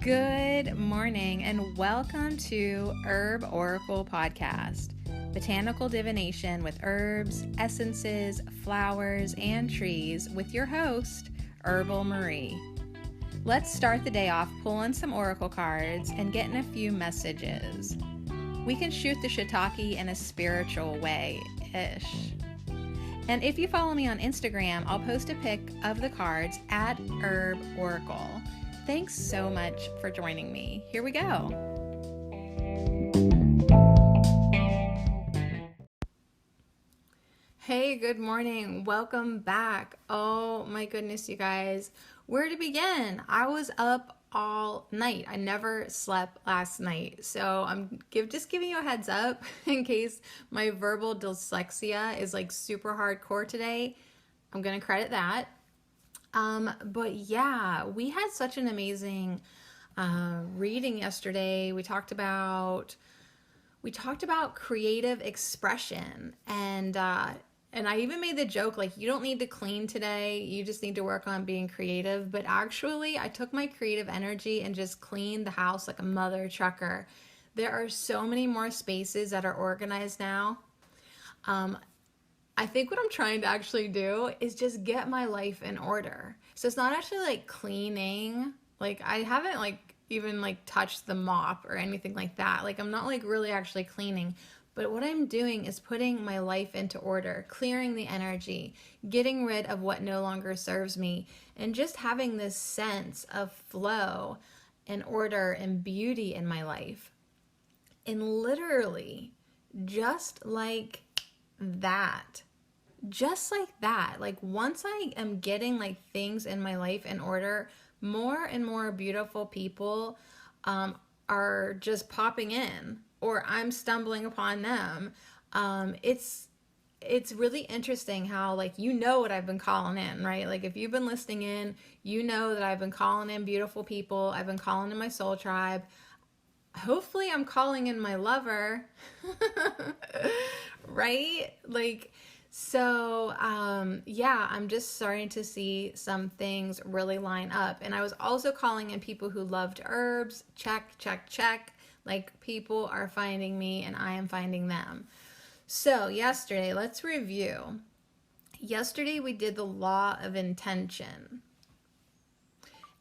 Good morning and welcome to Herb Oracle Podcast, botanical divination with herbs, essences, flowers, and trees with your host, Herbal Marie. Let's start the day off pulling some oracle cards and getting a few messages. We can shoot the shiitake in a spiritual way-ish. And if you follow me on Instagram, I'll post a pic of the cards at Herb Oracle. Thanks so much for joining me. Here we go. Hey, good morning. Welcome back. Oh my goodness, you guys. Where to begin? I was up all night. I never slept last night. So I'm just giving you a heads up in case my verbal dyslexia is like super hardcore today. I'm going to credit that. But yeah, we had such an amazing reading yesterday. We talked about creative expression, and I even made the joke like, you don't need to clean today, you just need to work on being creative. But actually, I took my creative energy and just cleaned the house like a mother trucker. There are so many more spaces that are organized now. I think what I'm trying to actually do is just get my life in order. So it's not actually like cleaning. Like I haven't like even like touched the mop or anything like that. Like I'm not like really actually cleaning. But what I'm doing is putting my life into order, clearing the energy, getting rid of what no longer serves me, and just having this sense of flow and order and beauty in my life. And literally, just like that, like once I am getting like things in my life in order, more and more beautiful people are just popping in, or I'm stumbling upon them. It's really interesting how, like, you know what I've been calling in, right? Like if you've been listening in, you know that I've been calling in beautiful people. I've been calling in my soul tribe. Hopefully I'm calling in my lover, right? Like, so, yeah, I'm just starting to see some things really line up. And I was also calling in people who loved herbs. Check, check, check. Like, people are finding me and I am finding them. So yesterday, let's review. Yesterday, we did the law of intention.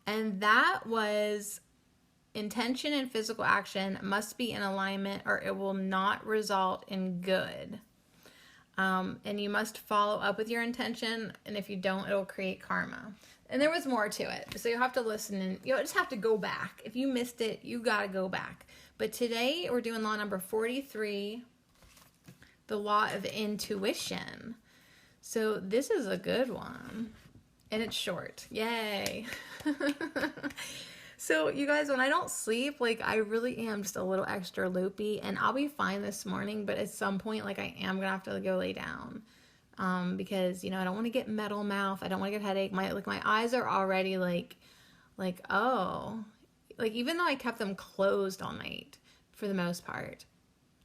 And that was intention and physical action must be in alignment or it will not result in good. And you must follow up with your intention, and if you don't, it'll create karma. And there was more to it, so you'll have to listen, and you'll just have to go back. If you missed it, you gotta go back. But today, we're doing law number 43, the law of intuition. So this is a good one, and it's short. Yay! So you guys, when I don't sleep, like I really am just a little extra loopy, and I'll be fine this morning, but at some point, like I am gonna have to go lay down, because I don't want to get metal mouth. I don't want to get headache. My eyes are already like oh, like even though I kept them closed all night for the most part,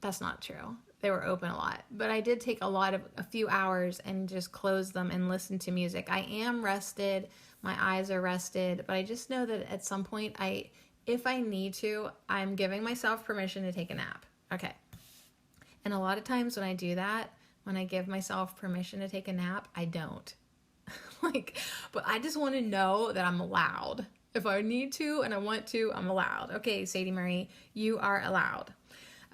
that's not true. They were open a lot, but I did take a few hours and just close them and listen to music. I am rested. My eyes are rested, but I just know that at some point, if I need to, I'm giving myself permission to take a nap. Okay. And a lot of times when I do that, when I give myself permission to take a nap, I don't. But I just want to know that I'm allowed. If I need to and I want to, I'm allowed. Okay, Sadie Marie, you are allowed.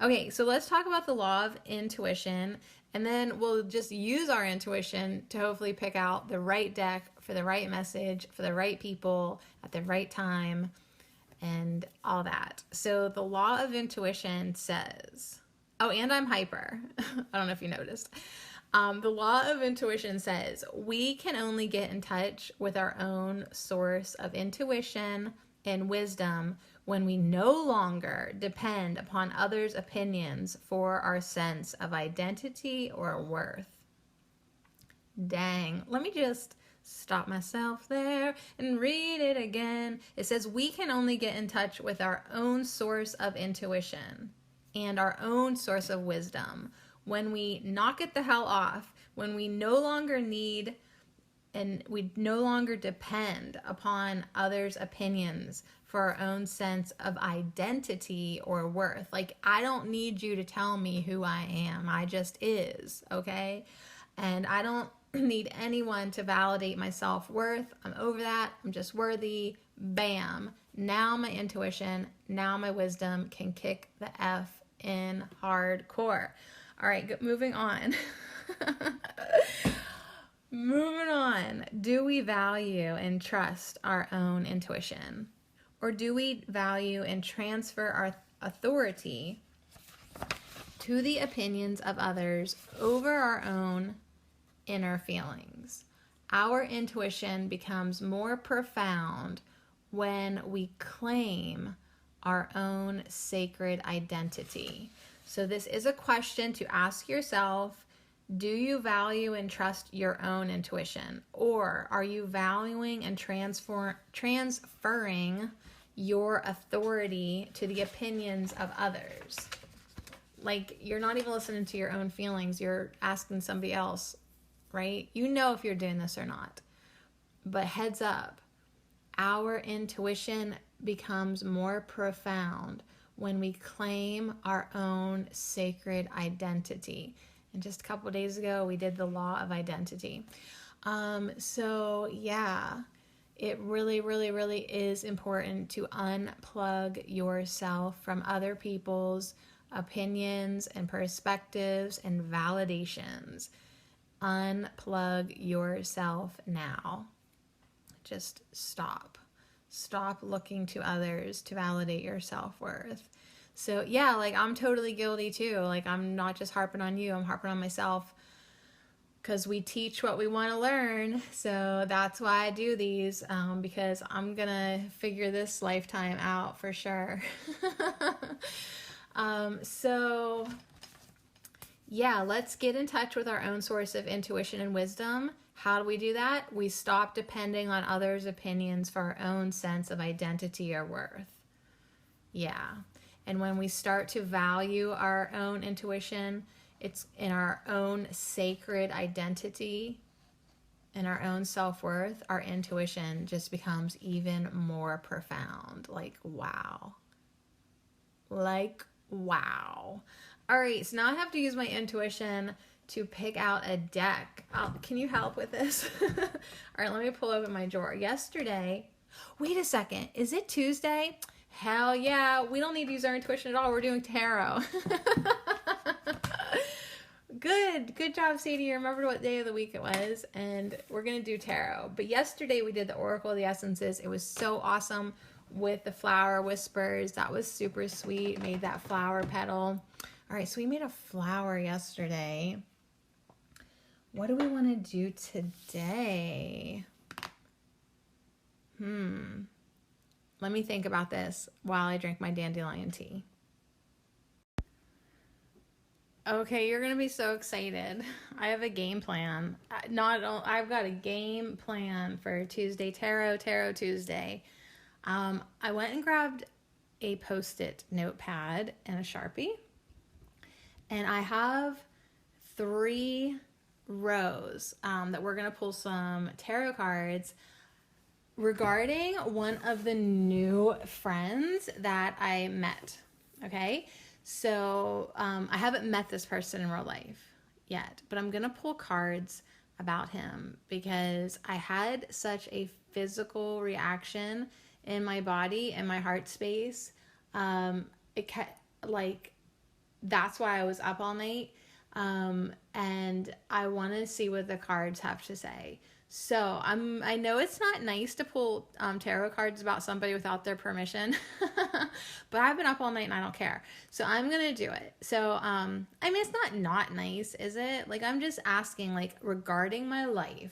Okay, so let's talk about the law of intuition, and then we'll just use our intuition to hopefully pick out the right deck for the right message, for the right people, at the right time, and all that. So the law of intuition says, oh, and I'm hyper. I don't know if you noticed. The law of intuition says, we can only get in touch with our own source of intuition and wisdom when we no longer depend upon others' opinions for our sense of identity or worth. Dang, let me just stop myself there and read it again. It says we can only get in touch with our own source of intuition and our own source of wisdom when we knock it the hell off, when we no longer need and we no longer depend upon others' opinions for our own sense of identity or worth. Like, I don't need you to tell me who I am. I just is, okay? And I don't need anyone to validate my self-worth. I'm over that. I'm just worthy. Bam. Now my intuition, now my wisdom can kick the F in hardcore. All right, moving on. Moving on. Do we value and trust our own intuition? Or do we value and transfer our authority to the opinions of others over our own inner feelings? Our intuition becomes more profound when we claim our own sacred identity. So this is a question to ask yourself. Do you value and trust your own intuition? Or are you valuing and transferring your authority to the opinions of others? Like, you're not even listening to your own feelings. You're asking somebody else, right? You know if you're doing this or not. But heads up, our intuition becomes more profound when we claim our own sacred identity. And just a couple of days ago, we did the law of identity. So yeah, it really, really, really is important to unplug yourself from other people's opinions and perspectives and validations. Unplug yourself now. Just stop. Stop looking to others to validate your self-worth. So yeah, like, I'm totally guilty too. Like, I'm not just harping on you, I'm harping on myself, because we teach what we want to learn. So that's why I do these, because I'm gonna figure this lifetime out for sure. So yeah, let's get in touch with our own source of intuition and wisdom. How do we do that? We stop depending on others' opinions for our own sense of identity or worth. Yeah. And when we start to value our own intuition, it's in our own sacred identity and our own self-worth, our intuition just becomes even more profound. Like, wow. Like, wow. All right, so now I have to use my intuition to pick out a deck. Can you help with this? All right, let me pull open my drawer. Yesterday, wait a second, is it Tuesday? Hell yeah, we don't need to use our intuition at all. We're doing tarot. Good job, Sadie. You remembered what day of the week it was, and we're going to do tarot. But yesterday we did the Oracle of the Essences. It was so awesome with the flower whispers. That was super sweet. Made that flower petal. All right, so we made a flower yesterday. What do we want to do today? Let me think about this while I drink my dandelion tea. Okay, you're going to be so excited. I have a game plan. I've got a game plan for Tuesday, Tarot Tuesday. I went and grabbed a Post-it notepad and a Sharpie. And I have 3 rows that we're going to pull some tarot cards regarding one of the new friends that I met. Okay, so I haven't met this person in real life yet, but I'm going to pull cards about him because I had such a physical reaction in my body and my heart space. That's why I was up all night. And I want to see what the cards have to say. So I know it's not nice to pull tarot cards about somebody without their permission, but I've been up all night and I don't care. So I'm going to do it. So, I mean, it's not nice, is it? Like, I'm just asking, like, regarding my life,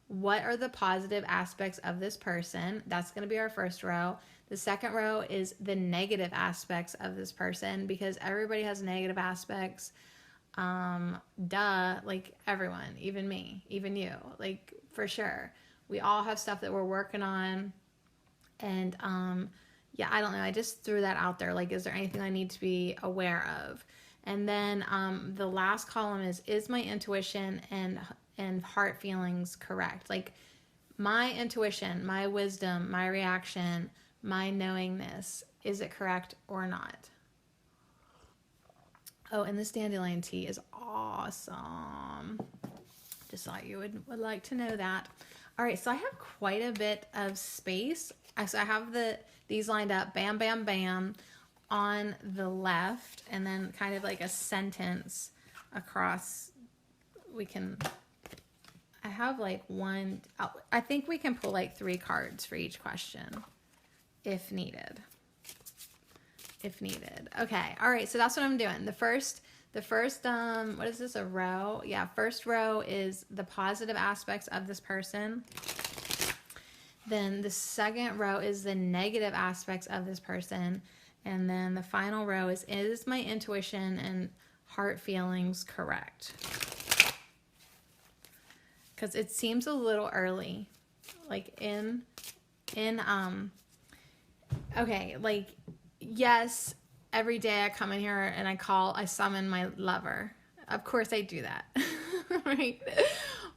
what are the positive aspects of this person? That's going to be our first row. The second row is the negative aspects of this person, because everybody has negative aspects. Like everyone, even me, even you, like, for sure. We all have stuff that we're working on. And, yeah, I don't know. I just threw that out there. Like, is there anything I need to be aware of? And then, the last column is my intuition and and heart feelings correct. Like my intuition, my wisdom, my reaction, my knowingness, is it correct or not? Oh, and this dandelion tea is awesome. Just thought you would like to know that. All right, so I have quite a bit of space. So I have these lined up, bam, bam, bam, on the left, and then kind of like a sentence across. I have like one, I think we can pull like 3 cards for each question if needed. If needed. Okay. All right. So that's what I'm doing. The first, what is this? A row? Yeah. First row is the positive aspects of this person. Then the second row is the negative aspects of this person. And then the final row is my intuition and heart feelings correct? Because it seems a little early. Like okay, like, yes, every day I come in here and I summon my lover. Of course I do that, right?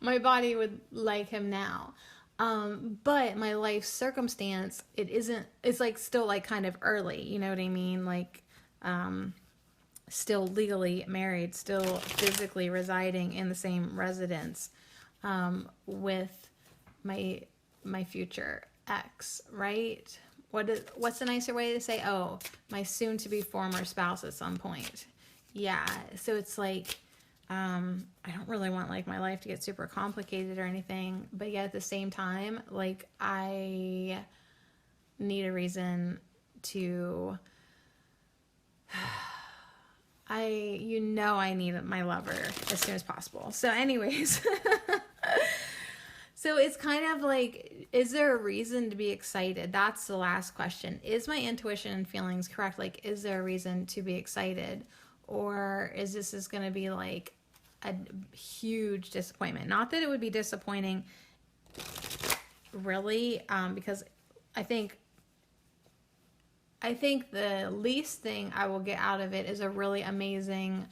My body would like him now. But my life circumstance, it's like still like kind of early, you know what I mean? Like, still legally married, still physically residing in the same residence, with my future ex, right? What's a nicer way to say, oh, my soon to be former spouse at some point. Yeah. So it's like, I don't really want like my life to get super complicated or anything, but yet at the same time, like I need a reason to, I need my lover as soon as possible. So anyways, so it's kind of like, is there a reason to be excited? That's the last question. Is my intuition and feelings correct? Like, is there a reason to be excited? Or is this going to be like a huge disappointment? Not that it would be disappointing, really, because I think the least thing I will get out of it is a really amazing,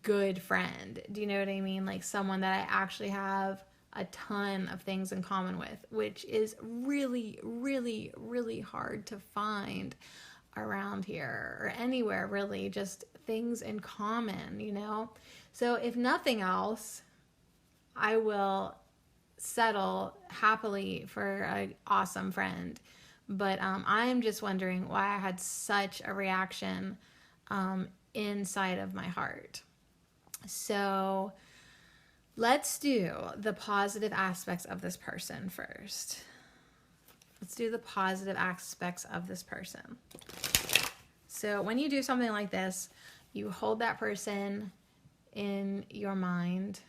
good friend. Do you know what I mean? Like someone that I actually have a ton of things in common with, which is really, really, really hard to find around here or anywhere, really. Just things in common, you know? So if nothing else, I will settle happily for an awesome friend. But I'm just wondering why I had such a reaction inside of my heart. So let's do the positive aspects of this person first. Let's do the positive aspects of this person. So when you do something like this, you hold that person in your mind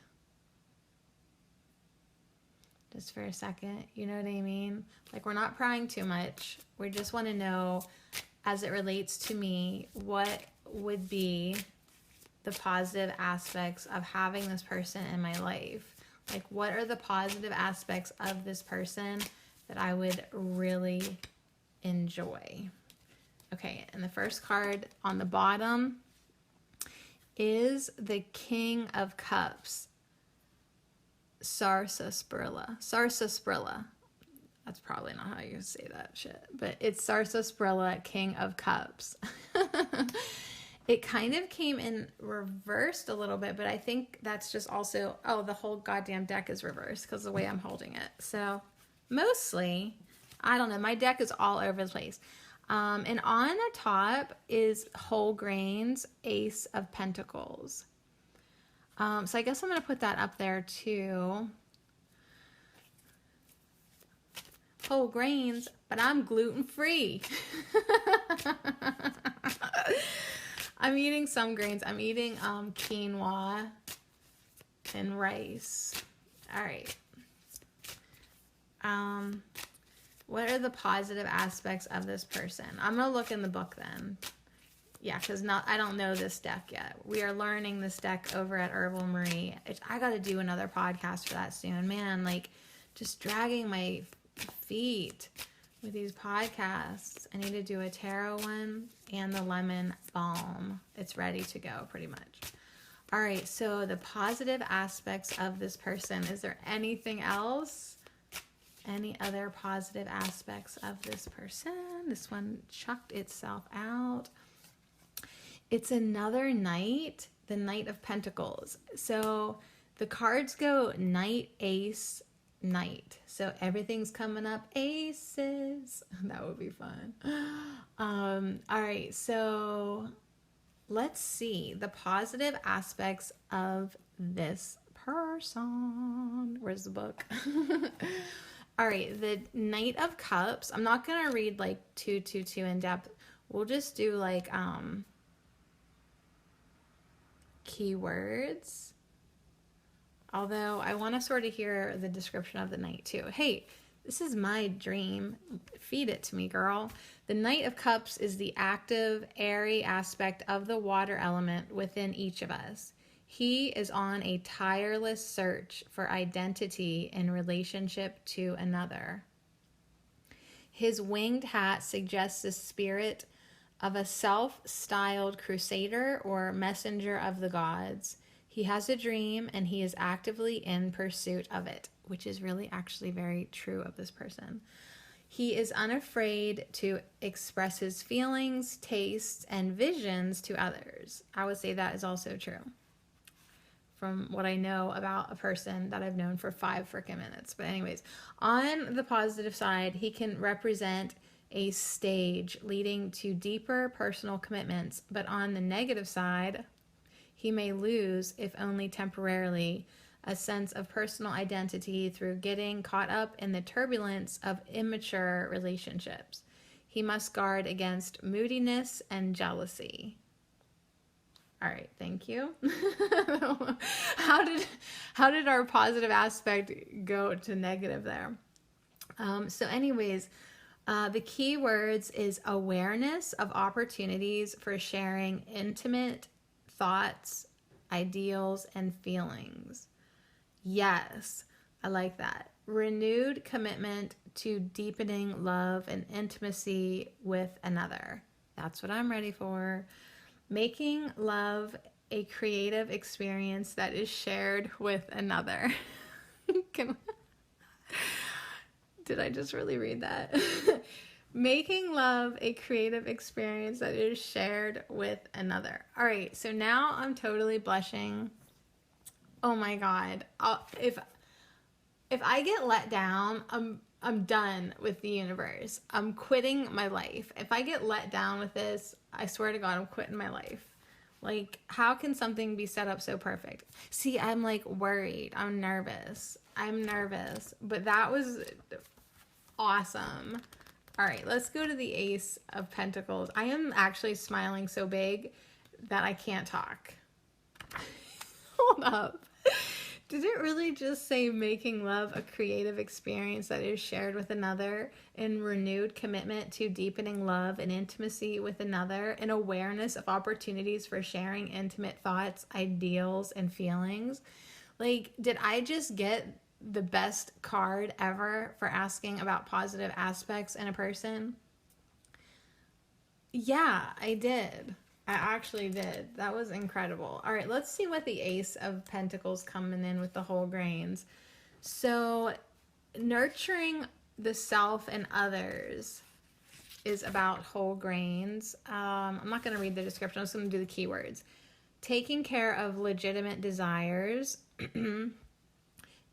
just for a second. You know what I mean? Like, we're not prying too much. We just want to know, as it relates to me, what would be the positive aspects of having this person in my life. Like, what are the positive aspects of this person that I would really enjoy? Okay, and the first card on the bottom is the King of Cups, Sarsaparilla. That's probably not how you say that shit, but it's Sarsaparilla, King of Cups. It kind of came in reversed a little bit, but I think that's just also, the whole goddamn deck is reversed because of the way I'm holding it. So mostly, I don't know, my deck is all over the place. And on the top is whole grains, Ace of Pentacles. So I guess I'm going to put that up there too. Whole grains, but I'm gluten-free. I'm eating some grains. I'm eating quinoa and rice. All right. What are the positive aspects of this person? I'm going to look in the book then. Yeah, because I don't know this deck yet. We are learning this deck over at Herbal Marie. I got to do another podcast for that soon. Man, like, just dragging my feet with these podcasts. I need to do a tarot one and the lemon balm. It's ready to go, pretty much. All right, so the positive aspects of this person. Is there anything else? Any other positive aspects of this person? This one chucked itself out. It's another knight, the Knight of Pentacles. So the cards go knight, ace, knight. So everything's coming up aces. That would be fun. All right, so let's see the positive aspects of this person. Where's the book? All right, the Knight of Cups. I'm not going to read like too in depth. We'll just do like keywords. Although I want to sort of hear the description of the knight too. Hey, this is my dream. Feed it to me, girl. The Knight of Cups is the active, airy aspect of the water element within each of us. He is on a tireless search for identity in relationship to another. His winged hat suggests the spirit of a self-styled crusader or messenger of the gods. He has a dream and he is actively in pursuit of it, which is really actually very true of this person. He is unafraid to express his feelings, tastes, and visions to others. I would say that is also true from what I know about a person that I've known for 5 freaking minutes. But anyways, on the positive side, he can represent a stage leading to deeper personal commitments. But on the negative side, he may lose, if only temporarily, a sense of personal identity through getting caught up in the turbulence of immature relationships. He must guard against moodiness and jealousy. All right, thank you. How did our positive aspect go to negative there? So anyways, the key words is awareness of opportunities for sharing intimate thoughts, ideals, and feelings. Yes, I like that. Renewed commitment to deepening love and intimacy with another. That's what I'm ready for. Making love a creative experience that is shared with another. Did I just really read that? Making love a creative experience that is shared with another. All right, so now I'm totally blushing. Oh my God. If I get let down, I'm done with the universe. I'm quitting my life. If I get let down with this, I swear to God, I'm quitting my life. Like, how can something be set up so perfect? See, I'm like worried. I'm nervous. But that was awesome. All right, let's go to the Ace of Pentacles. I am actually smiling so big that I can't talk. Hold up. Did it really just say making love a creative experience that is shared with another, in renewed commitment to deepening love and intimacy with another, and awareness of opportunities for sharing intimate thoughts, ideals, and feelings? Like, did I just get the best card ever for asking about positive aspects in a person? Yeah, I did. I actually did. That was incredible. All right, let's see what the Ace of Pentacles coming in with the whole grains. So, nurturing the self and others is about whole grains. I'm not going to read the description. I'm just going to do the keywords. Taking care of legitimate desires.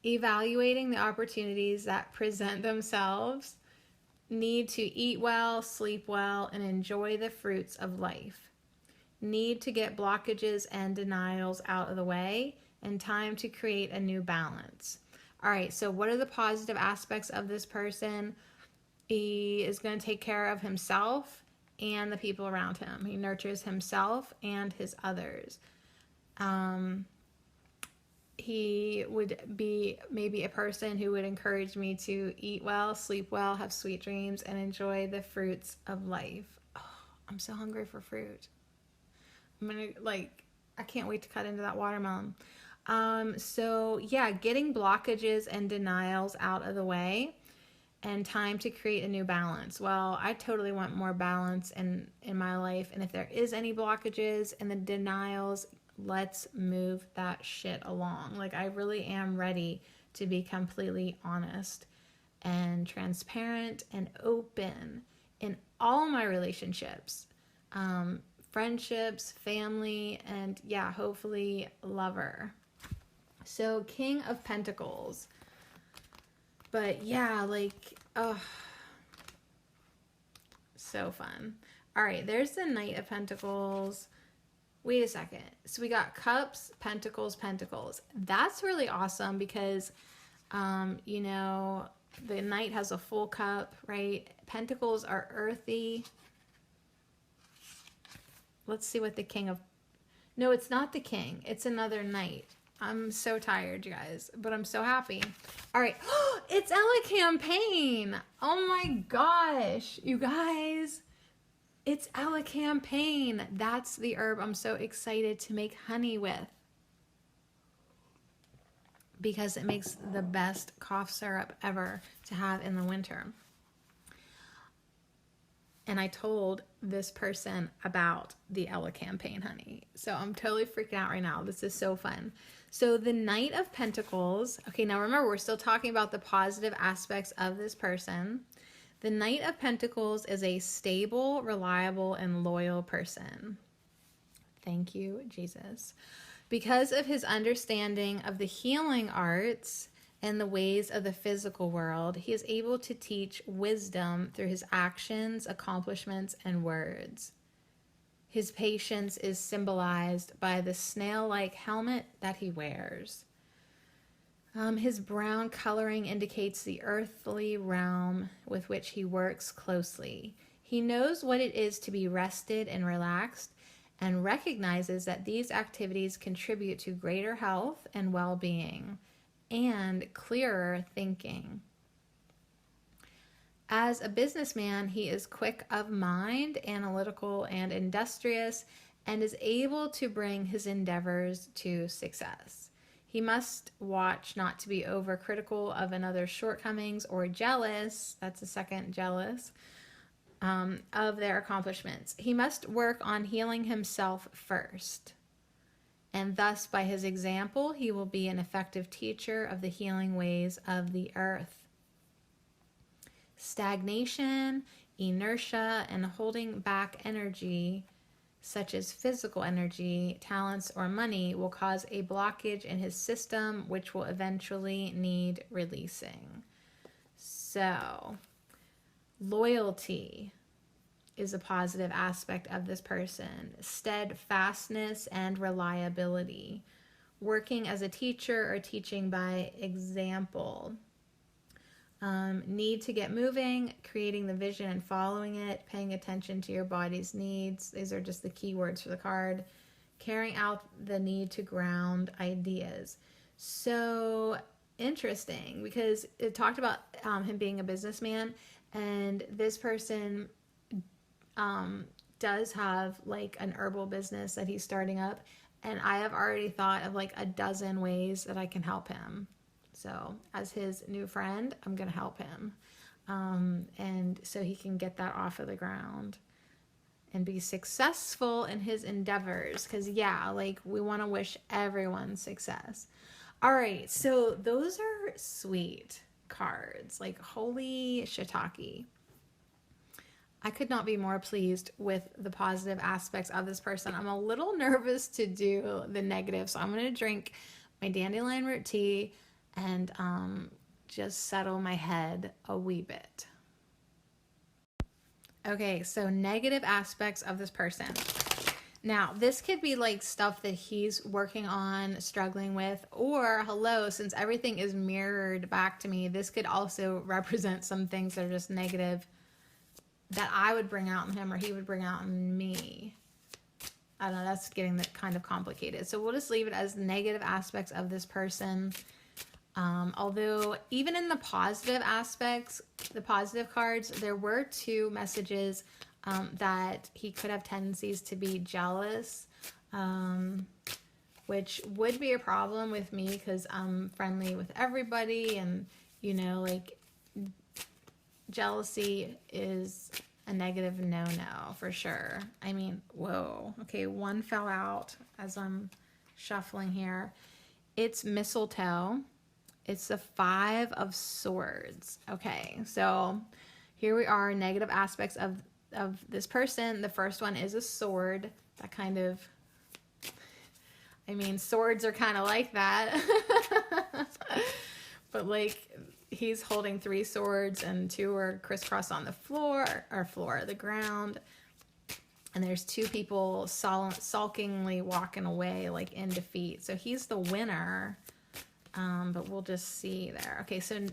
Evaluating the opportunities that present themselves. Need to eat well, sleep well, and enjoy the fruits of life. Need to get blockages and denials out of the way, and time to create a new balance. All right, so what are the positive aspects of this person? He is going to take care of himself and the people around him. He nurtures himself and his others. He would be maybe a person who would encourage me to eat well, sleep well, have sweet dreams, and enjoy the fruits of life. Oh, I'm so hungry for fruit. I can't wait to cut into that watermelon. So yeah, getting blockages and denials out of the way, and time to create a new balance. Well, I totally want more balance in my life. And if there is any blockages and the denials, let's move that shit along. Like, I really am ready to be completely honest and transparent and open in all my relationships, friendships, family, and yeah, hopefully lover. So King of Pentacles. But yeah, like, oh, so fun. All right, there's the Knight of Pentacles. Wait a second. So we got Cups, Pentacles, Pentacles. That's really awesome because, you know, the Knight has a full cup, right? Pentacles are earthy. Let's see what the King of... No, it's not the King. It's another Knight. I'm so tired, you guys, but I'm so happy. All right. It's Ella Campaign. Oh my gosh, you guys. It's Ella Campaign. That's the herb I'm so excited to make honey with, because it makes the best cough syrup ever to have in the winter. And I told this person about the Ella Campaign honey. So I'm totally freaking out right now. This is so fun. So the Knight of Pentacles. Okay, now remember, we're still talking about the positive aspects of this person. The Knight of Pentacles is a stable, reliable, and loyal person. Thank you, Jesus. Because of his understanding of the healing arts and the ways of the physical world, he is able to teach wisdom through his actions, accomplishments, and words. His patience is symbolized by the snail-like helmet that he wears. His brown coloring indicates the earthly realm with which he works closely. He knows what it is to be rested and relaxed, and recognizes that these activities contribute to greater health and well-being and clearer thinking. As a businessman, he is quick of mind, analytical, and industrious, and is able to bring his endeavors to success. He must watch not to be overcritical of another's shortcomings or jealous, that's the second, jealous, of their accomplishments. He must work on healing himself first. And thus, by his example, he will be an effective teacher of the healing ways of the earth. Stagnation, inertia, and holding back energy, such as physical energy, talents, or money, will cause a blockage in his system, which will eventually need releasing. So, loyalty is a positive aspect of this person. Steadfastness and reliability. Working as a teacher or teaching by example. Need to get moving, creating the vision and following it, paying attention to your body's needs. These are just the key words for the card. Carrying out the need to ground ideas. So interesting, because it talked about him being a businessman, and this person does have like an herbal business that he's starting up, and I have already thought of like a dozen ways that I can help him. So as his new friend, I'm going to help him. And so he can get that off of the ground and be successful in his endeavors. Because, yeah, like we want to wish everyone success. All right. So those are sweet cards. Like, holy shiitake. I could not be more pleased with the positive aspects of this person. I'm a little nervous to do the negative. So I'm going to drink my dandelion root tea and just settle my head a wee bit. Okay, so negative aspects of this person. Now, this could be like stuff that he's working on, struggling with, or hello, since everything is mirrored back to me, this could also represent some things that are just negative that I would bring out in him or he would bring out in me. I don't know, that's getting kind of complicated. So we'll just leave it as negative aspects of this person. Although even in the positive aspects, the positive cards, there were two messages that he could have tendencies to be jealous, which would be a problem with me because I'm friendly with everybody, and you know, like jealousy is a negative no-no for sure. I mean, whoa, okay, one fell out as I'm shuffling here. It's mistletoe. It's the 5 of Swords. Okay, so here we are, negative aspects of this person. The first one is a sword. That kind of, I mean, swords are kind of like that. But like, he's holding 3 swords and 2 are crisscrossed on the the ground. And there's 2 people sulkingly walking away, like in defeat. So he's the winner. But we'll just see there. Okay, so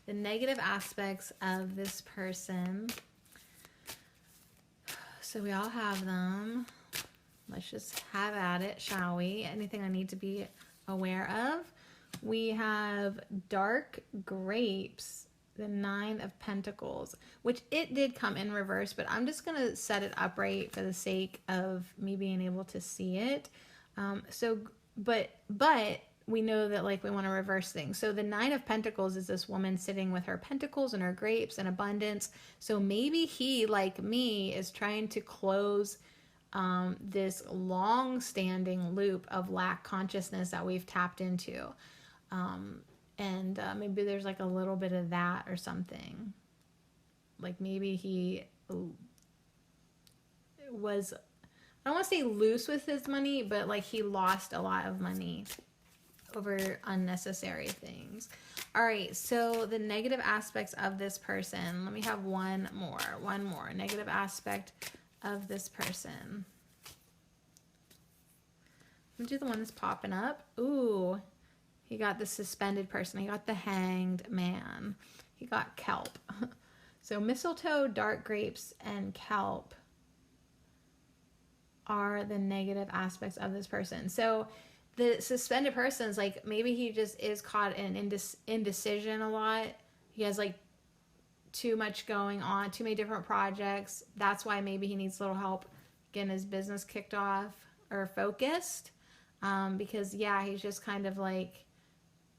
the negative aspects of this person. So we all have them. Let's just have at it, shall we? Anything I need to be aware of? We have dark grapes, the 9 of Pentacles, which it did come in reverse, but I'm just going to set it upright for the sake of me being able to see it. But we know that like we want to reverse things. So the 9 of Pentacles is this woman sitting with her pentacles and her grapes and abundance. So maybe he, like me, is trying to close this long-standing loop of lack consciousness that we've tapped into. Maybe there's like a little bit of that or something. Like maybe he was, I don't want to say loose with his money, but like he lost a lot of money over unnecessary things. All right, so the negative aspects of this person. Let me have one more negative aspect of this person. I'm gonna do the one that's popping up. Ooh, he got the suspended person. He got the hanged man. He got kelp. So mistletoe, dark grapes, and kelp are the negative aspects of this person. So the suspended person is like, maybe he just is caught in indecision a lot. He has like too much going on, too many different projects. That's why maybe he needs a little help getting his business kicked off or focused. Because yeah, he's just kind of like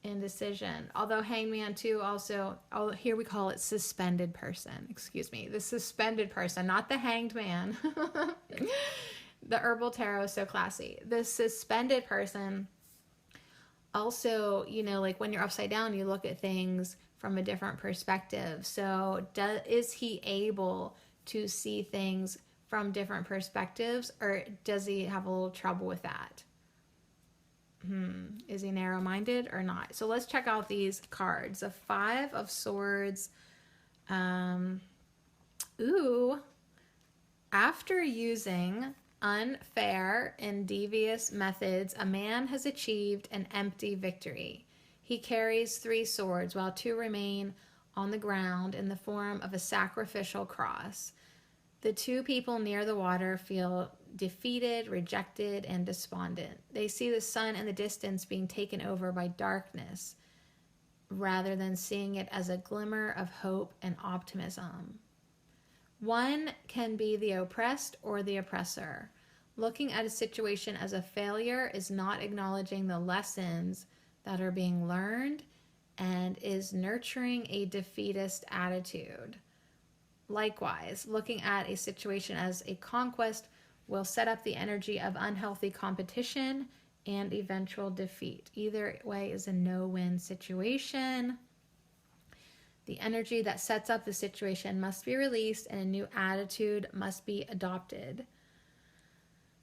indecision. Although hangman too also, here we call it suspended person. Excuse me. The suspended person, not the hanged man. The herbal tarot is so classy. The suspended person also, you know, like when you're upside down, you look at things from a different perspective. So is he able to see things from different perspectives, or does he have a little trouble with that? Is he narrow-minded or not? So let's check out these cards. The 5 of Swords. After using unfair and devious methods, a man has achieved an empty victory. He carries 3 swords, while 2 remain on the ground in the form of a sacrificial cross. The 2 people near the water feel defeated, rejected, and despondent. They see the sun in the distance being taken over by darkness, rather than seeing it as a glimmer of hope and optimism. One can be the oppressed or the oppressor. Looking at a situation as a failure is not acknowledging the lessons that are being learned and is nurturing a defeatist attitude. Likewise, looking at a situation as a conquest will set up the energy of unhealthy competition and eventual defeat. Either way is a no-win situation. The energy that sets up the situation must be released and a new attitude must be adopted.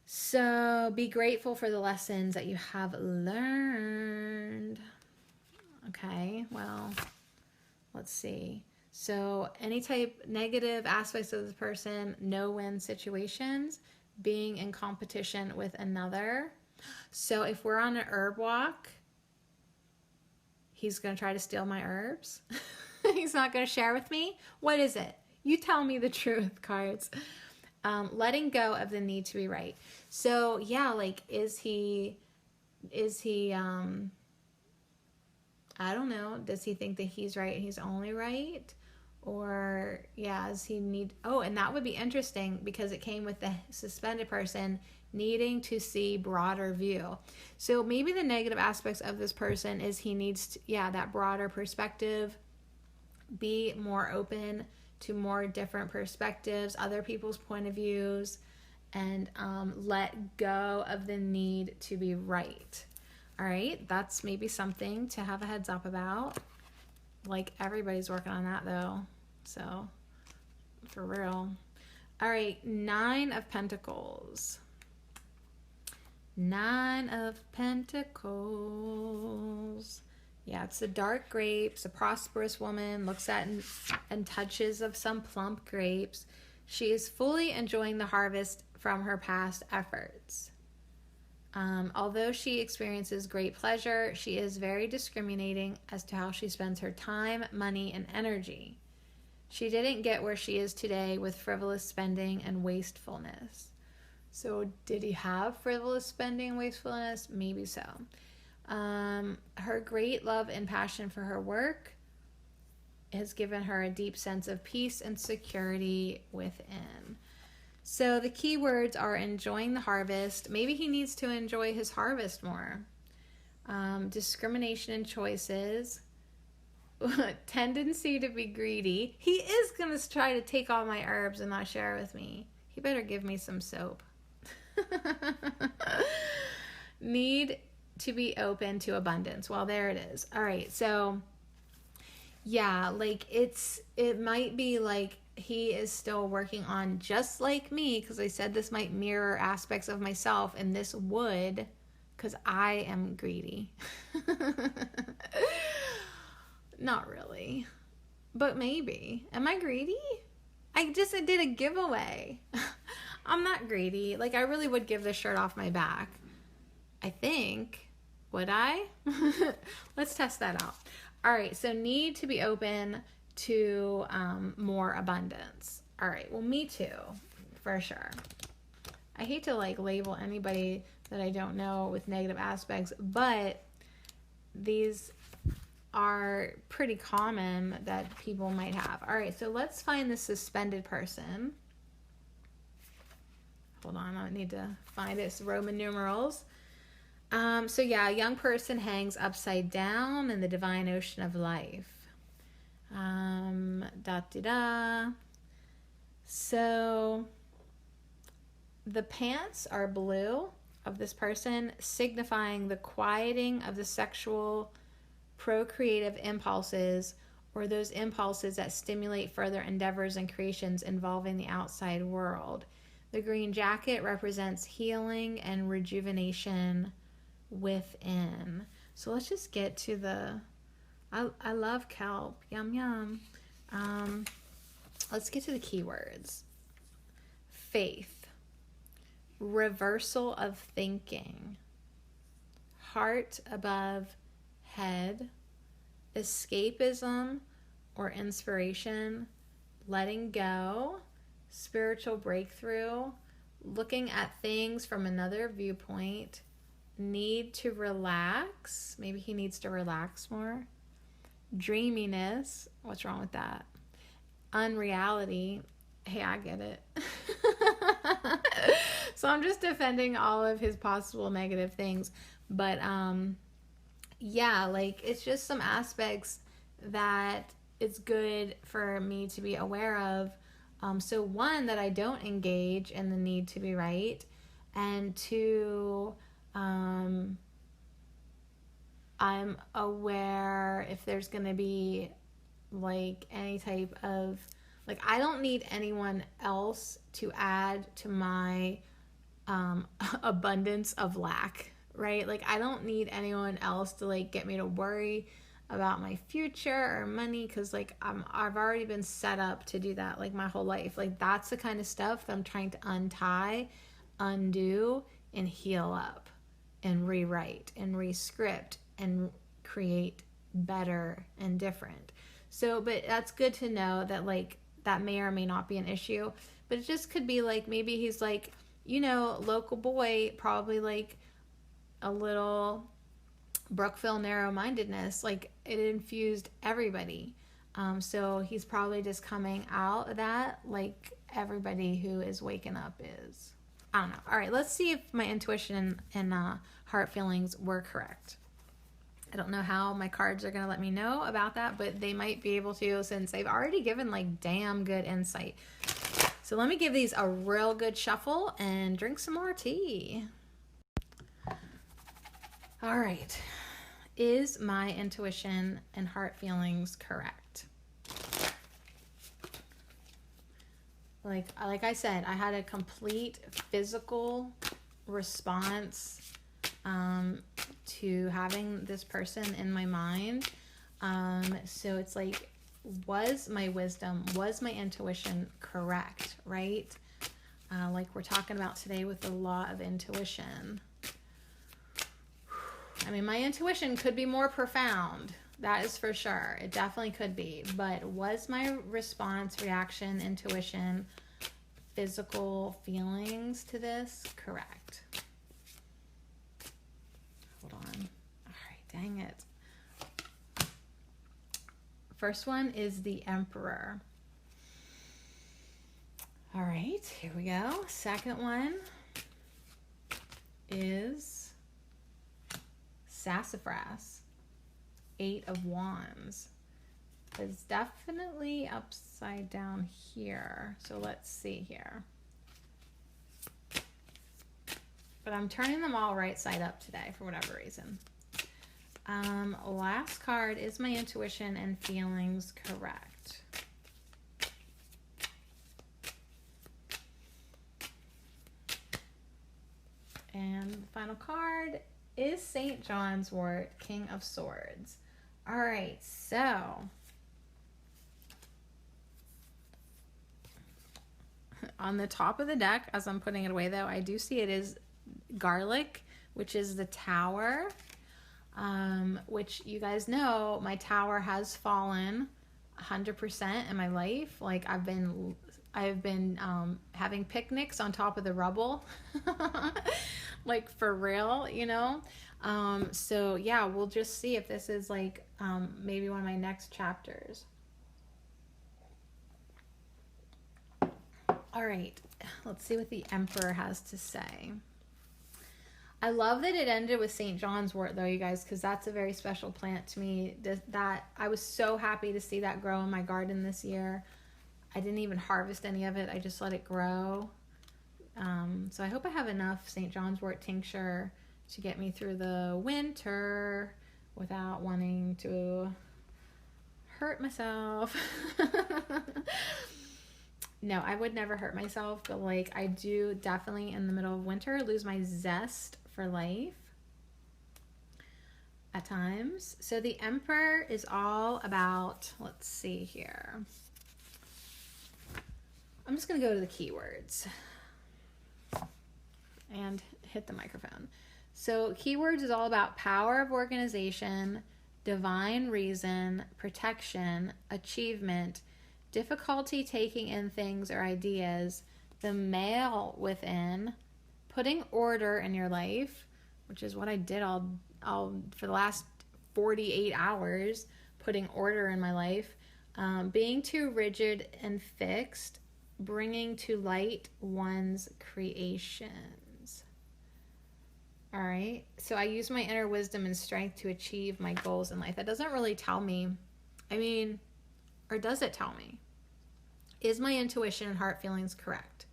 So be grateful for the lessons that you have learned. Okay, well, let's see. So any type negative aspects of this person, no-win situations, being in competition with another. So if we're on an herb walk, he's going to try to steal my herbs. He's not going to share with me. What is it? You tell me the truth, cards. Letting go of the need to be right. So yeah, like, is he, I don't know. Does he think that he's right and he's only right? Or yeah, does he need, and that would be interesting because it came with the suspended person needing to see broader view. So maybe the negative aspects of this person is he needs to, that broader perspective, be more open to more different perspectives, other people's point of views, and let go of the need to be right. All right, that's maybe something to have a heads up about. Like, everybody's working on that though, so for real. All right, 9 of Pentacles. 9 of Pentacles. Yeah, it's the dark grapes, a prosperous woman, looks at and touches of some plump grapes. She is fully enjoying the harvest from her past efforts. Although she experiences great pleasure, she is very discriminating as to how she spends her time, money, and energy. She didn't get where she is today with frivolous spending and wastefulness. So did he have frivolous spending and wastefulness? Maybe so. Her great love and passion for her work has given her a deep sense of peace and security within. So the key words are enjoying the harvest. Maybe he needs to enjoy his harvest more. Discrimination in choices. Tendency to be greedy. He is going to try to take all my herbs and not share with me. He better give me some soap. Need to be open to abundance. Well, there it is. All right. So yeah, like it might be like he is still working on, just like me, because I said this might mirror aspects of myself, and this would, because I am greedy. Not really, but maybe. Am I greedy? I did a giveaway. I'm not greedy. Like, I really would give this shirt off my back. I think. Would I? Let's test that out. All right, so need to be open to more abundance. All right, well, me too, for sure. I hate to like label anybody that I don't know with negative aspects, but these are pretty common that people might have. All right, so let's find the suspended person. Hold on, I need to find it. It's Roman numerals. So yeah, a young person hangs upside down in the divine ocean of life. So the pants are blue of this person, signifying the quieting of the sexual procreative impulses, or those impulses that stimulate further endeavors and creations involving the outside world. The green jacket represents healing and rejuvenation within. So let's just get to the I love kelp. Yum yum. Let's get to the keywords. Faith. Reversal of thinking. Heart above head. Escapism or inspiration. Letting go. Spiritual breakthrough. Looking at things from another viewpoint. Need to relax. Maybe he needs to relax more. Dreaminess. What's wrong with that? Unreality. Hey, I get it. So I'm just defending all of his possible negative things. But yeah, like it's just some aspects that it's good for me to be aware of. So one, that I don't engage in the need to be right. And two, I'm aware if there's going to be like any type of, like, I don't need anyone else to add to my abundance of lack, right? Like, I don't need anyone else to like get me to worry about my future or money, because like I've already been set up to do that like my whole life. Like, that's the kind of stuff that I'm trying to untie, undo, and heal up and rewrite and rescript and create better and different. So, but that's good to know that like that may or may not be an issue, but it just could be like, maybe he's like, you know, local boy, probably like a little Brookville narrow-mindedness, like it infused everybody. So he's probably just coming out of that like everybody who is waking up is. I don't know. All right, let's see if my intuition and heart feelings were correct. I don't know how my cards are going to let me know about that, but they might be able to, since they've already given like damn good insight. So let me give these a real good shuffle and drink some more tea. All right. Is my intuition and heart feelings correct? Like I said, I had a complete physical response to having this person in my mind. So it's like, was my wisdom, was my intuition correct, right? Like we're talking about today with the law of intuition. I mean, my intuition could be more profound. That is for sure. It definitely could be. But was my response, reaction, intuition, physical feelings to this correct? Hold on. All right, dang it. First one is the Emperor. All right, here we go. Second one is Sassafras, 8 of Wands. It's definitely upside down here. So let's see here. But I'm turning them all right side up today for whatever reason. Last card, is my intuition and feelings correct? And the final card is St. John's Wort, King of Swords. All right, so on the top of the deck, as I'm putting it away though, I do see it is garlic, which is the Tower, which you guys know my tower has fallen 100% in my life. Like I've been having picnics on top of the rubble, like for real, you know? So yeah, we'll just see if this is like, maybe one of my next chapters. All right, let's see what the Emperor has to say. I love that it ended with St. John's Wort though, you guys, because that's a very special plant to me. That I was so happy to see that grow in my garden this year. I didn't even harvest any of it. I just let it grow. So I hope I have enough St. John's Wort tincture to get me through the winter without wanting to hurt myself. No, I would never hurt myself, but like I do definitely in the middle of winter lose my zest for life at times. So the Emperor is all about, let's see here. I'm just going to go to the keywords and hit the microphone. So keywords is all about power of organization, divine reason, protection, achievement, difficulty taking in things or ideas, the male within, putting order in your life, which is what I did all for the last 48 hours, putting order in my life, being too rigid and fixed, bringing to light one's creations. All right, so I use my inner wisdom and strength to achieve my goals in life. That doesn't really tell me, I mean, or does it tell me? Is my intuition and heart feelings correct?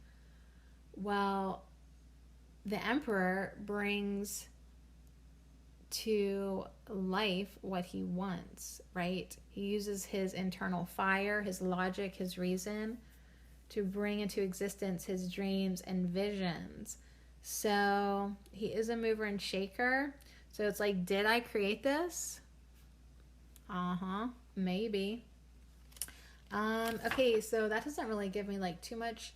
Well, the Emperor brings to life what he wants, right? He uses his internal fire, his logic, his reason to bring into existence his dreams and visions. So he is a mover and shaker. So it's like, did I create this? Maybe. Okay, so that doesn't really give me like too much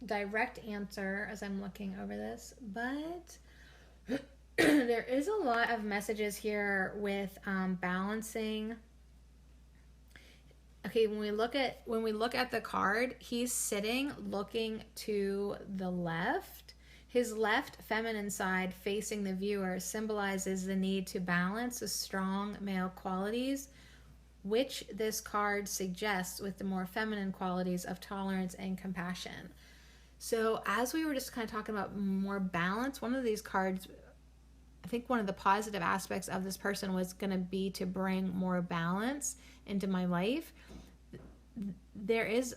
direct answer as I'm looking over this, but there is a lot of messages here with balancing. Okay, when we look at the card, he's sitting looking to the left. His left feminine side facing the viewer symbolizes the need to balance the strong male qualities, which this card suggests with the more feminine qualities of tolerance and compassion. So as we were just kind of talking about more balance, one of these cards, I think one of the positive aspects of this person was going to be to bring more balance into my life. there is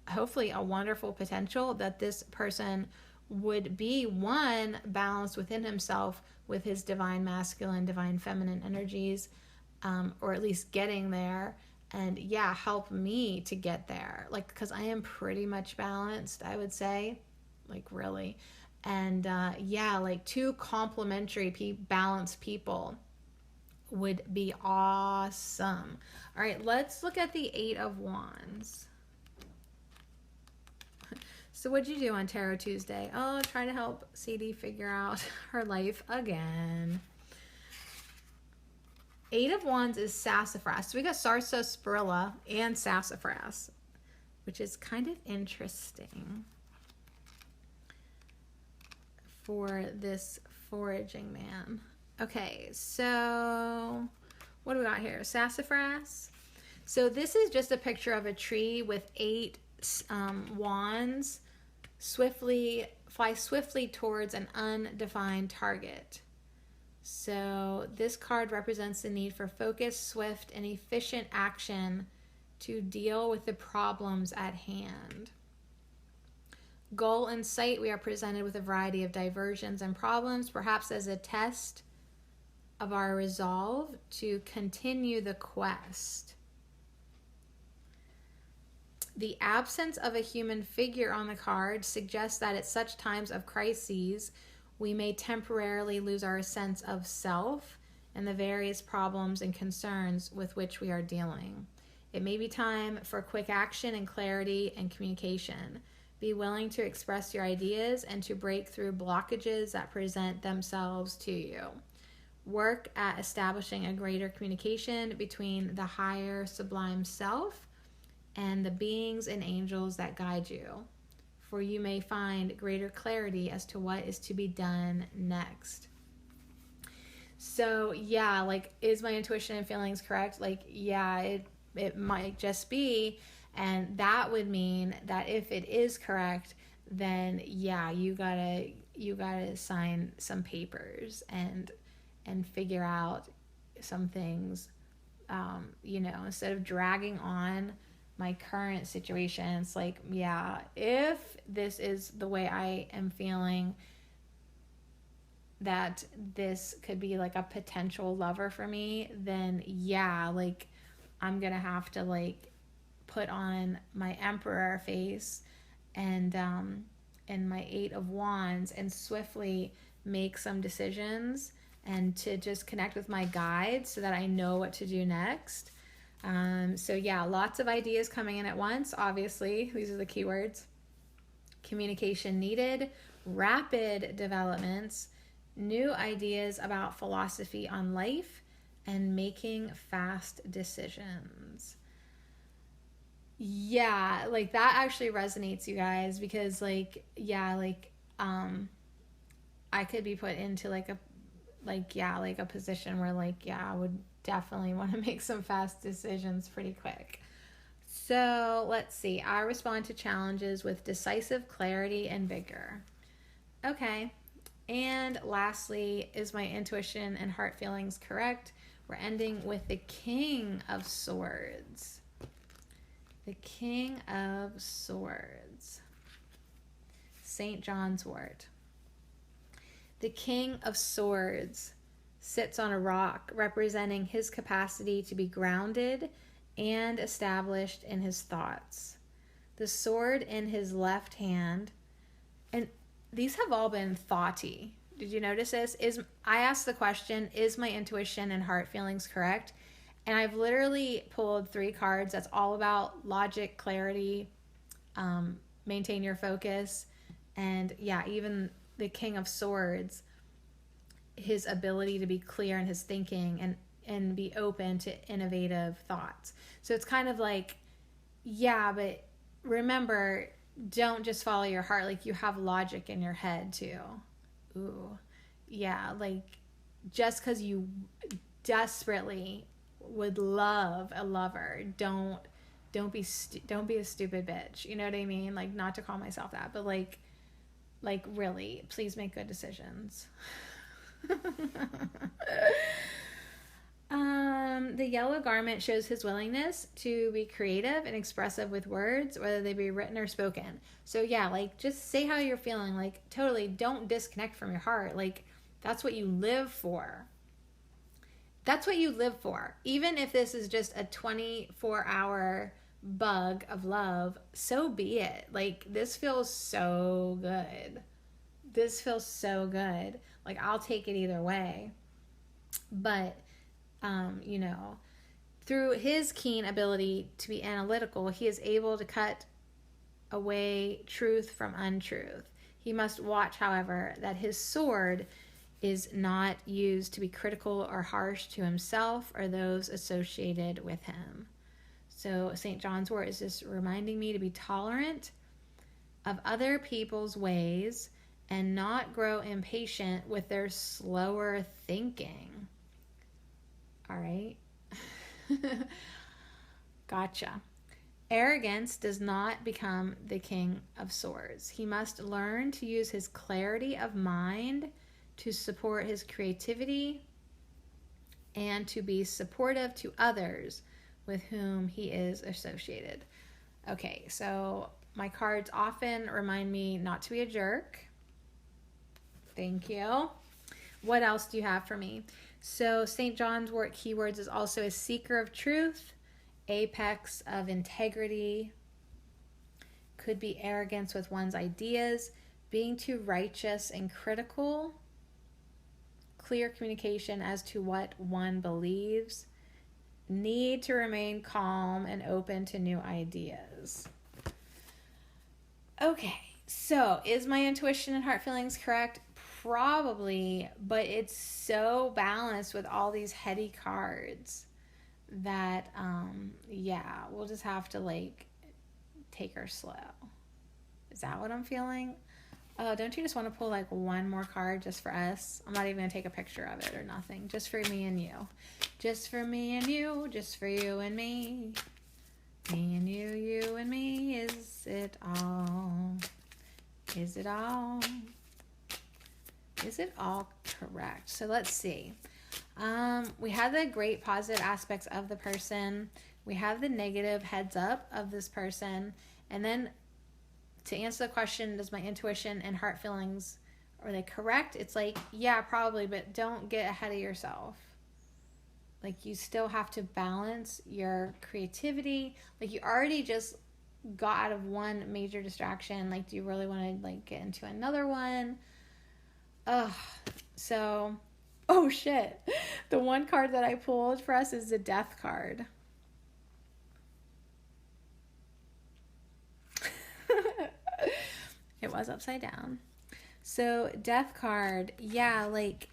hopefully a wonderful potential that this person would be, one, balanced within himself with his divine masculine, divine feminine energies, or at least getting there. And yeah, help me to get there. Like, because I am pretty much balanced, I would say, like really. And yeah, like two complementary balanced people would be awesome. All right, let's look at the Eight of Wands. So what'd you do on Tarot Tuesday? Oh, try to help Sadie figure out her life again. Eight of Wands is sassafras. So we got sarsaparilla and sassafras, which is kind of interesting for this foraging man. Okay, so what do we got here? Sassafras. So this is just a picture of a tree with 8 wands fly swiftly towards an undefined target. So this card represents the need for focused, swift, and efficient action to deal with the problems at hand. Goal in sight, we are presented with a variety of diversions and problems, perhaps as a test of our resolve to continue the quest. The absence of a human figure on the card suggests that at such times of crises, we may temporarily lose our sense of self and the various problems and concerns with which we are dealing. It may be time for quick action and clarity and communication. Be willing to express your ideas and to break through blockages that present themselves to you. Work at establishing a greater communication between the higher sublime self and the beings and angels that guide you, for you may find greater clarity as to what is to be done next. So yeah, like, is my intuition and feelings correct? Like, yeah, it might just be, and that would mean that if it is correct, then yeah, you gotta sign some papers and figure out some things, instead of dragging on my current situation. It's like, yeah, if this is the way I am feeling, that this could be like a potential lover for me, then yeah, like, I'm gonna have to like put on my Emperor face and my Eight of Wands and swiftly make some decisions and to just connect with my guides so that I know what to do next. So yeah, lots of ideas coming in at once. Obviously, these are the keywords. Communication needed, rapid developments, new ideas about philosophy on life, and making fast decisions. Yeah, like that actually resonates, you guys, because like, yeah, like, I could be put into like a position where like, yeah, I would definitely want to make some fast decisions pretty quick. So let's see. I respond to challenges with decisive clarity and vigor. Okay. And lastly, is my intuition and heart feelings correct? We're ending with the King of Swords. The King of Swords. St. John's wort. The King of Swords sits on a rock, representing his capacity to be grounded and established in his thoughts. The sword in his left hand, and these have all been thoughty. Did you notice this? I asked the question, is my intuition and heart feelings correct? And I've literally pulled 3 cards that's all about logic, clarity, maintain your focus, and yeah, even the King of Swords, his ability to be clear in his thinking and be open to innovative thoughts. So it's kind of like, yeah, but remember, don't just follow your heart. Like, you have logic in your head too. Ooh, yeah, like, just because you desperately would love a lover, don't be a stupid bitch. You know what I mean? Like, not to call myself that, but like really, please make good decisions. The yellow garment shows his willingness to be creative and expressive with words, whether they be written or spoken. So yeah, like just say how you're feeling. Like totally don't disconnect from your heart. Like that's what you live for. That's what you live for. Even if this is just a 24-hour bug of love, so be it. Like this feels so good. This feels so good. Like I'll take it either way. But you know, through his keen ability to be analytical, he is able to cut away truth from untruth. He must watch, however, that his sword is not used to be critical or harsh to himself or those associated with him. So St. John's wort is just reminding me to be tolerant of other people's ways and not grow impatient with their slower thinking. All right. Gotcha. Arrogance does not become the king of swords. He must learn to use his clarity of mind to support his creativity and to be supportive to others with whom he is associated. Okay, so my cards often remind me not to be a jerk. Thank you. What else do you have for me? So St. John's wort keywords is also a seeker of truth, apex of integrity, could be arrogance with one's ideas, being too righteous and critical, clear communication as to what one believes, need to remain calm and open to new ideas. Okay, so is my intuition and heart feelings correct? Probably, but it's so balanced with all these heady cards that, yeah, we'll just have to, like, take her slow. Is that what I'm feeling? Oh, don't you just want to pull, like, one more card just for us? I'm not even going to take a picture of it or nothing. Just for me and you. Just for me and you. Just for you and me. Me and you, you and me. Is it all? Is it all? Is it all correct? So let's see. We have the great positive aspects of the person. We have the negative heads up of this person. And then to answer the question, does my intuition and heart feelings, are they correct? It's like, yeah, probably, but don't get ahead of yourself. Like you still have to balance your creativity. Like you already just got out of one major distraction. Like, do you really want to like get into another one? So, oh shit. The one card that I pulled for us is the Death card. It was upside down. So, Death card, yeah, like,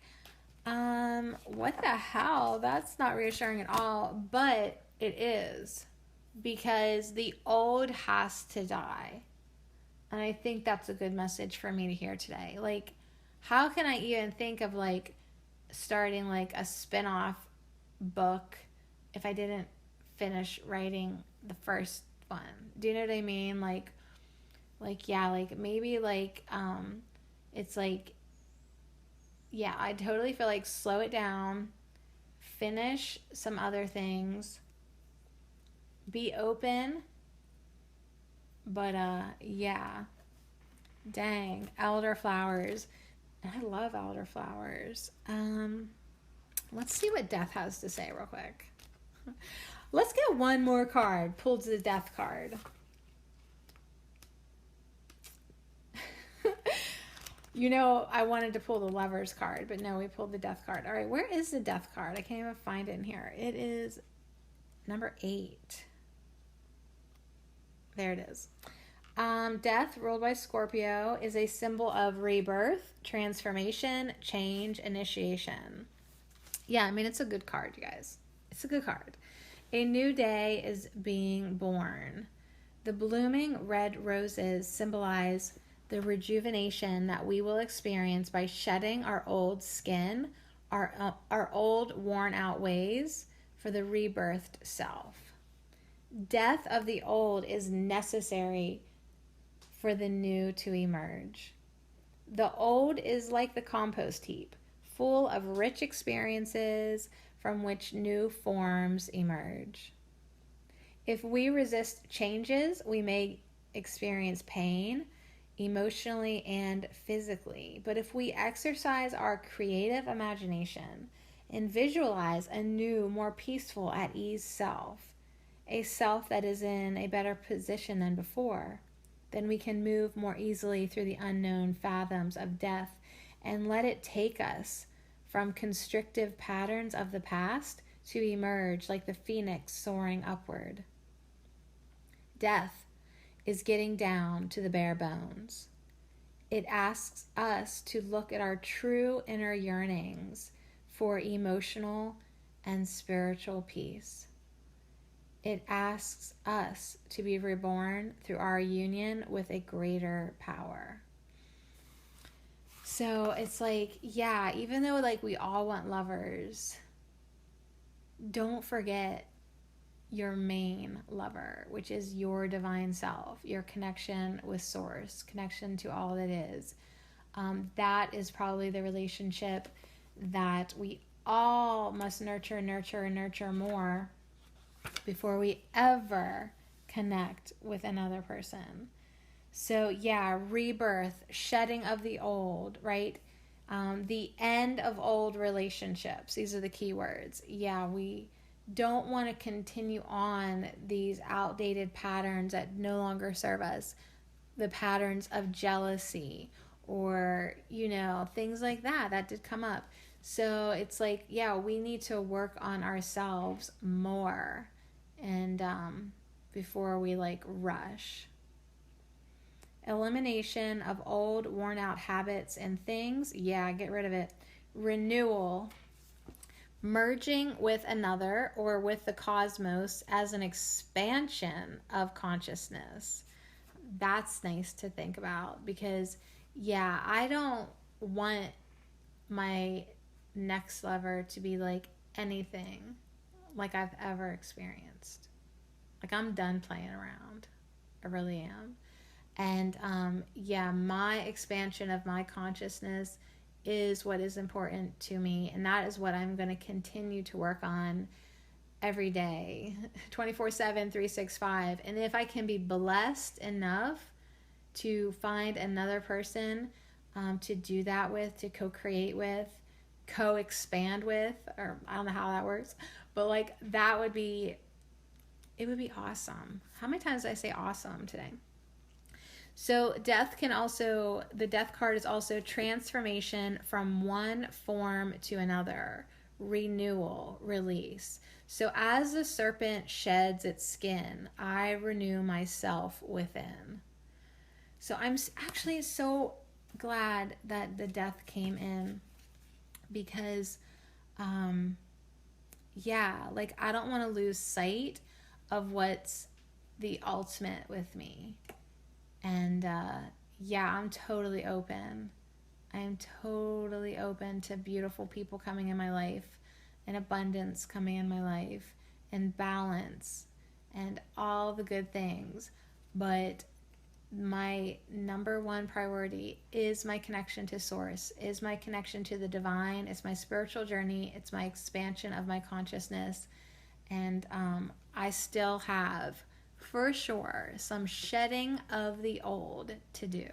what the hell? That's not reassuring at all, but it is. Because the old has to die. And I think that's a good message for me to hear today. Like, how can I even think of like starting like a spin-off book if I didn't finish writing the first one? Do you know what I mean? Like yeah, like maybe like it's like, yeah, I totally feel like slow it down, finish some other things, be open, but yeah, dang, elderflowers. I love elderflowers. Let's see what Death has to say real quick. Let's get one more card pulled to the Death card. You know, I wanted to pull the Lovers card, but no, we pulled the Death card. All right, where is the Death card? I can't even find it in here. It is number 8. There it is. Death, ruled by Scorpio, is a symbol of rebirth, transformation, change, initiation. Yeah, I mean, it's a good card, you guys. It's a good card. A new day is being born. The blooming red roses symbolize the rejuvenation that we will experience by shedding our old skin, our old worn out ways for the rebirthed self. Death of the old is necessary for the new to emerge. The old is like the compost heap, full of rich experiences, from which new forms emerge. If we resist changes, we may experience pain, emotionally and physically. But if we exercise our creative imagination and visualize a new, more peaceful, at ease self, a self that is in a better position than before, then we can move more easily through the unknown fathoms of death and let it take us from constrictive patterns of the past to emerge like the phoenix soaring upward. Death is getting down to the bare bones. It asks us to look at our true inner yearnings for emotional and spiritual peace. It asks us to be reborn through our union with a greater power. So it's like, yeah, even though like we all want lovers, don't forget your main lover, which is your divine self, your connection with source, connection to all that is. That is probably the relationship that we all must nurture more before we ever connect with another person. So yeah, rebirth, shedding of the old, right? The end of old relationships. These are the key words. Yeah, we don't want to continue on these outdated patterns that no longer serve us. The patterns of jealousy or, things like that did come up. So it's like, yeah, we need to work on ourselves more and before we like rush. Elimination of old worn out habits and things. Yeah, get rid of it. Renewal. Merging with another or with the cosmos as an expansion of consciousness. That's nice to think about because, yeah, I don't want my next lover to be like anything like I've ever experienced. Like I'm done playing around. I really am. And yeah, my expansion of my consciousness is what is important to me, and that is what I'm going to continue to work on every day, 24/7, 365. And if I can be blessed enough to find another person to do that with, to co-create with, co-expand with, or I don't know how that works, but like that would be, it would be awesome. How many times did I say awesome today? So the death card is also transformation from one form to another, renewal, release. So as the serpent sheds its skin, I renew myself within. So I'm actually so glad that the death came in because, like I don't want to lose sight of what's the ultimate with me. And I'm totally open. I am totally open to beautiful people coming in my life and abundance coming in my life and balance and all the good things. But my number one priority is my connection to source, is my connection to the divine. It's my spiritual journey. It's my expansion of my consciousness. And I still have, for sure, some shedding of the old to do.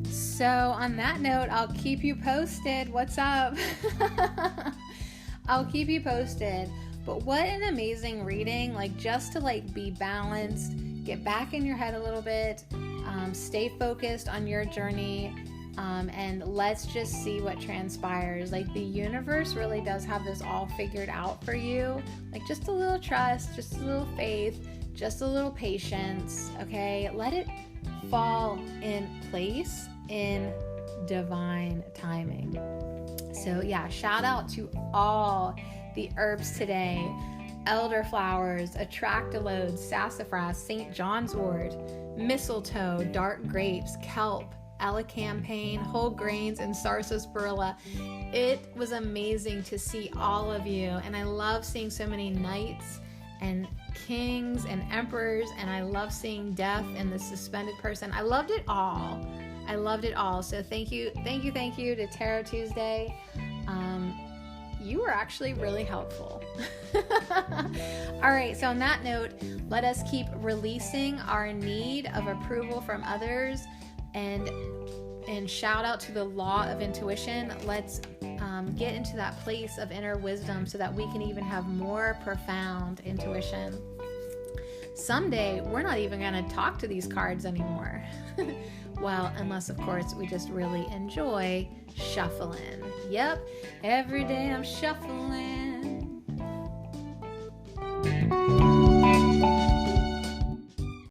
So on that note, I'll keep you posted. What's up? I'll keep you posted. But what an amazing reading, like just to like be balanced, get back in your head a little bit, stay focused on your journey, and let's just see what transpires. Like the universe really does have this all figured out for you. Like just a little trust, just a little faith, just a little patience, okay? Let it fall in place in divine timing. So yeah, shout out to all the herbs today: elderflowers, atractylode, sassafras, St. John's wort, mistletoe, dark grapes, kelp, elecampane, whole grains, and sarsaparilla. It was amazing to see all of you, and I love seeing so many knights and kings and emperors, and I love seeing death and the suspended person. I loved it all. I loved it all. So thank you to Tarot Tuesday. You were actually really helpful. All right, so on that note, let us keep releasing our need of approval from others, and shout out to the law of intuition. Let's get into that place of inner wisdom so that we can even have more profound intuition. Someday, we're not even going to talk to these cards anymore. Well, unless, of course, we just really enjoy shuffling. Yep, every day I'm shuffling.